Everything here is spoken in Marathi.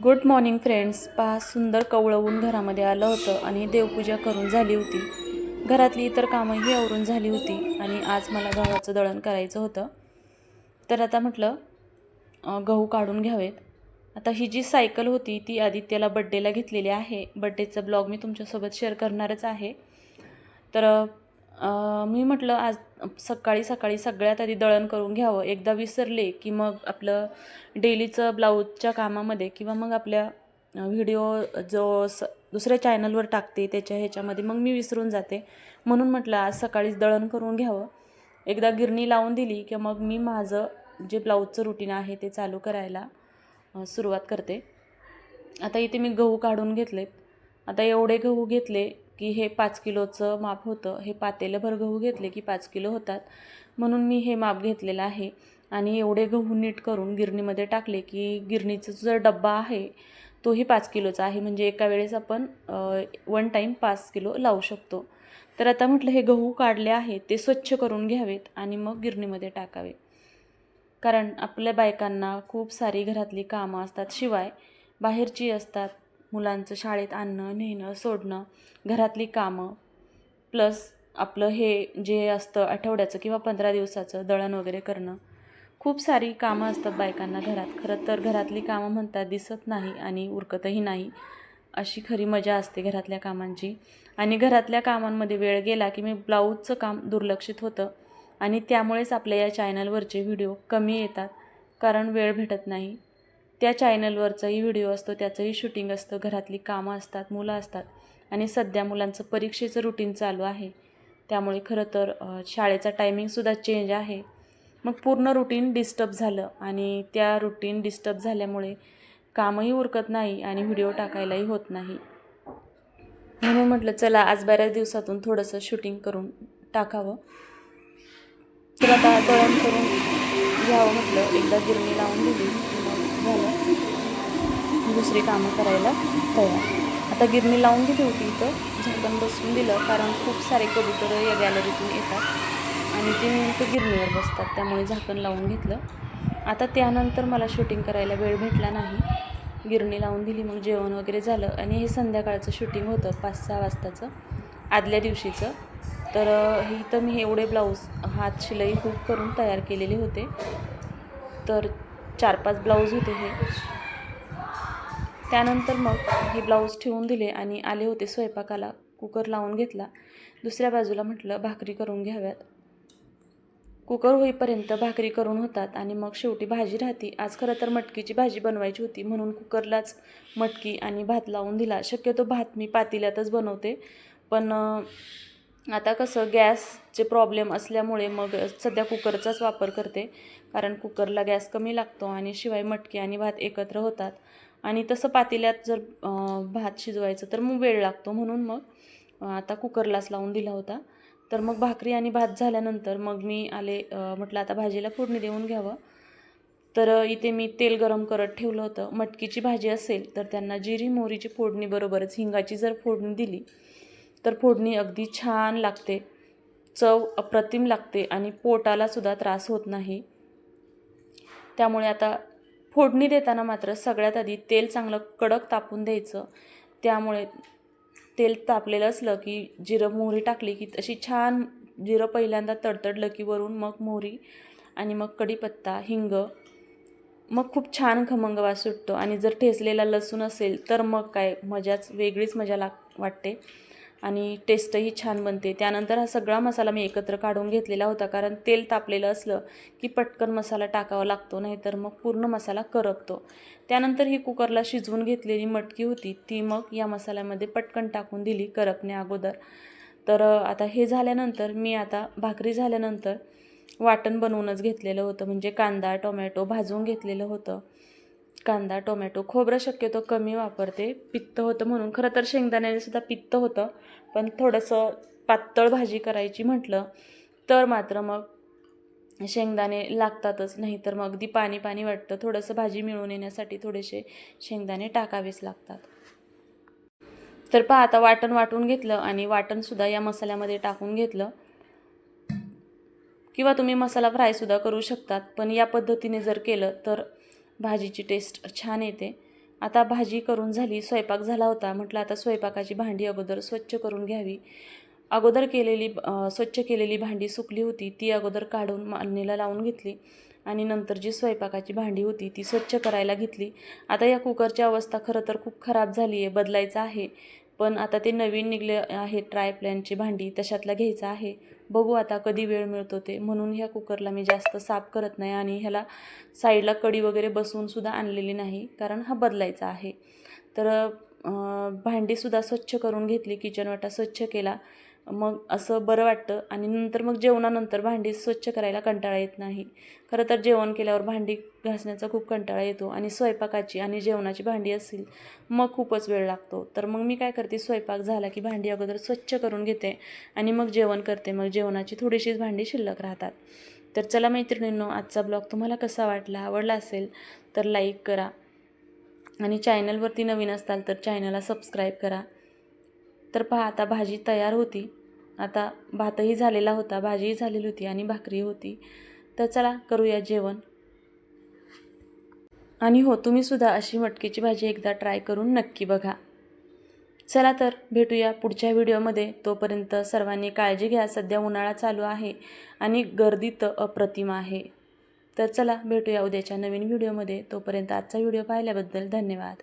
Good morning friends. पहा, सुंदर कवळं घरामध्ये आलं होतं आणि देवपूजा करून झाली होती. घरातली इतर कामंही आवरून झाली होती आणि आज मला गव्हाचं दळण करायचं होतं. तर आता म्हटलं गहू काढून घ्यावेत. आता ही जी सायकल होती ती आदित्यला बड्डेला घेतलेली आहे. बड्डेचा ब्लॉग मी तुमच्यासोबत शेअर करणारच आहे. तर मी म्हटलं आज सकाळी सगळ्यात आधी दळण करून घ्यावं. एकदा विसरले की मग आपलं डेलीचं ब्लाऊजच्या कामामध्ये किंवा मग आपल्या व्हिडिओ जो दुसऱ्या चॅनलवर टाकते ह्याच्यामध्ये मग मी विसरून जाते. म्हणून म्हटलं आज सकाळीच दळण करून घ्यावं. एकदा गिरणी लावून दिली की मग मी माझं जे ब्लाऊजचं रुटीन आहे ते चालू करायला सुरुवात करते. आता इथे मी गहू काढून घेतलेत. आता एवढे गहू घेतले की हे 5 किलोचं माप होतं. हे पातेलभर गहू घेतले की 5 किलो होतात, म्हणून मी हे माप घेतलेलं आहे. आणि एवढे गहू नीट करून गिरणीमध्ये टाकले की गिरणीचा जो डब्बा आहे तोही 5 किलोचा आहे. म्हणजे एका वेळेस आपण वन टाईम 5 किलो लावू शकतो. तर आता म्हटलं हे गहू काढले आहेत ते स्वच्छ करून घ्यावेत आणि मग गिरणीमध्ये टाकावे. कारण आपल्या बायकांना खूप सारी घरातली कामं असतात, शिवाय बाहेरची असतात. मुलांचं शाळेत आणणं, नेणं, सोडणं, घरातली कामं, प्लस आपलं हे जे असतं आठवड्याचं किंवा 15 दिवसाचं दळण वगैरे करणं. खूप सारी कामं असतात बायकांना घरात. खरं तर घरातली कामं म्हणतात दिसत नाही आणि उरकतही नाही. अशी खरी मजा असते घरातल्या कामांची. आणि घरातल्या कामांमध्ये वेळ गेला की मी ब्लाऊजचं काम दुर्लक्षित होतं आणि त्यामुळेच आपल्या या चॅनलवरचे व्हिडिओ कमी येतात, कारण वेळ भेटत नाही. त्या चॅनलवरचाही व्हिडिओ असतो, त्याचंही शूटिंग असतं, घरातली कामं असतात, मुलं असतात आणि सध्या मुलांचं परीक्षेचं रुटीन चालू आहे. त्यामुळे खरं तर शाळेचा टायमिंगसुद्धा चेंज आहे. मग पूर्ण रुटीन डिस्टर्ब झालं आणि त्या रुटीन डिस्टर्ब झाल्यामुळे कामही उरकत नाही आणि व्हिडिओ टाकायलाही होत नाही. म्हणून म्हटलं चला आज बऱ्याच दिवसातून थोडंसं शूटिंग करून टाकावं. तर आता दळण करून घ्यावं म्हटलं. एकदा गिरणी लावून दिली मग झालं दुसरी कामं करायला तयार. आता गिरणी लावून दिली होती, इथं झाकण बसवून दिलं, कारण खूप सारे कबूतरं या गॅलरीतून येतात आणि ते नेमकं गिरणीवर बसतात, त्यामुळे झाकण लावून घेतलं. आता त्यानंतर मला शूटिंग करायला वेळ भेटला नाही. गिरणी लावून दिली, मग जेवण वगैरे झालं आणि हे संध्याकाळचं शूटिंग होतं 5-6 वाजताचं, आदल्या दिवशीचं. तर इथं मी एवढे ब्लाऊज हात शिलाई खूप करून तयार केलेले होते. तर 4-5 ब्लाऊज होते हे. त्यानंतर मग हे ब्लाऊज ठेवून दिले आणि आले होते स्वयंपाकाला. कुकर लावून घेतला. दुसऱ्या बाजूला म्हटलं भाकरी करून घ्याव्यात. कुकर होईपर्यंत भाकरी करून होतात आणि मग शेवटी भाजी राहते. आज खरं तर मटकीची भाजी बनवायची होती, म्हणून कुकरलाच मटकी आणि भात लावून दिला. शक्यतो भात मी पातेल्यातच बनवते, पण आता कसं गॅसचे प्रॉब्लेम असल्यामुळे मग सध्या कुकरचाच वापर करते, कारण कुकरला गॅस कमी लागतो आणि शिवाय मटकी आणि भात एकत्र होतात. आणि तसं पातेल्यात जर भात शिजवायचं तर मग वेळ लागतो, म्हणून मग आता कुकरलाच लावून दिला होता. तर मग भाकरी आणि भात झाल्यानंतर मग मी आले, म्हटलं आता भाजीला फोडणी देऊन घ्यावं. तर इथे मी तेल गरम करत ठेवलं होतं. मटकीची भाजी असेल तर त्यांना जिरी मोहरीची फोडणी बरोबरच हिंगाची जर फोडणी दिली तर फोडणी अगदी छान लागते, चव अप्रतिम लागते आणि पोटालासुद्धा त्रास होत नाही. त्यामुळे आता फोडणी देताना मात्र सगळ्यात आधी तेल चांगलं कडक तापून द्यायचं. त्यामुळे तेल तापलेलं असलं की जिरं मोहरी टाकली की अशी छान जिरं पहिल्यांदा तडतडलं की वरून मग मोहरी आणि मग कढीपत्ता, हिंग, मग खूप छान खमंग वास सुटतो. आणि जर ठेचलेला लसूण असेल तर मग काय मजाच वेगळीच मजा वाटते आणि टेस्टही छान बनते. त्यानंतर हा सगळा मसाला मी एकत्र काढून घेतलेला होता, कारण तेल तापलेलं असलं की पटकन मसाला टाकावा लागतो, नाहीतर मग पूर्ण मसाला करपतो. त्यानंतर ही कुकरला शिजवून घेतलेली मटकी होती ती मग या मसाल्यामध्ये पटकन टाकून दिली करपण्या अगोदर. तर आता हे झाल्यानंतर मी आता भाकरी झाल्यानंतर वाटण बनवूनच घेतलेलं होतं, म्हणजे कांदा टोमॅटो भाजून घेतलेलं होतं. कांदा टोमॅटो, खोबरं शक्यतो कमी वापरते, पित्त होतं म्हणून. खरं तर शेंगदाण्याने सुद्धा पित्त होतं, पण थोडंसं पातळ भाजी करायची म्हटलं तर मात्र मग शेंगदाणे लागतातच, नाही तर मग अगदी पाणी पाणी वाटतं. थोडंसं भाजी मिळून येण्यासाठी थोडेसे शेंगदाणे टाकावेच लागतात. तर पहा आता वाटण वाटून घेतलं आणि वाटणसुद्धा या मसाल्यामध्ये टाकून घेतलं, किंवा तुम्ही मसाला फ्रायसुद्धा करू शकतात, पण या पद्धतीने जर केलं तर भाजीची टेस्ट छान येते. आता भाजी करून झाली, स्वयंपाक झाला होता. म्हटलं आता स्वयंपाकाची भांडी अगोदर स्वच्छ करून घ्यावी. अगोदर स्वच्छ केलेली भांडी सुकली होती, ती अगोदर काढून मांडणीला लावून घेतली आणि नंतर जी स्वयंपाकाची भांडी होती ती स्वच्छ करायला घेतली. आता या कुकरची अवस्था खरं तर खूप खराब झाली आहे, बदलायचं आहे. पण आता ते नवीन निघले आहे ट्रायप्लॅनची भांडी, तशातला घ्यायचं आहे. बघू आता कधी वेळ मिळतो ते. म्हणून ह्या कुकरला मी जास्त साफ करत नाही आणि ह्याला साईडला कडी वगैरे बसवूनसुद्धा आणलेली नाही, कारण हा बदलायचा आहे. तर भांडीसुद्धा स्वच्छ करून घेतली, किचन वाटा स्वच्छ केला. मग असं बरं वाटतं आणि नंतर मग जेवणानंतर भांडी स्वच्छ करायला कंटाळा येत नाही. खरं तर जेवण केल्यावर भांडी घासण्याचा खूप कंटाळा येतो आणि स्वयंपाकाची आणि जेवणाची भांडी असेल मग खूपच वेळ लागतो. तर मग मी काय करते, स्वयंपाक झाला की भांडी अगोदर स्वच्छ करून घेते आणि मग जेवण करते. मग जेवणाची थोडीशीच भांडी शिल्लक राहतात. तर चला मैत्रिणींनो, आजचा ब्लॉग तुम्हाला कसा वाटला? आवडला असेल तर लाईक करा आणि चॅनलवरती नवीन असाल तर चॅनलला सबस्क्राईब करा. तर पहा, आता भाजी तयार होती. आता भातही झालेला होता, भाजीही झालेली होती आणि भाकरी होती. तर चला करूया जेवण. आणि हो, तुम्हीसुद्धा अशी मटकीची भाजी एकदा ट्राय करून नक्की बघा. चला तर भेटूया पुढच्या व्हिडिओमध्ये. तोपर्यंत सर्वांनी काळजी घ्या. सध्या उन्हाळा चालू आहे आणि गर्दी तर अप्रतिम आहे. तर चला भेटूया उद्याच्या नवीन व्हिडिओमध्ये. तोपर्यंत आजचा व्हिडिओ पाहिल्याबद्दल धन्यवाद.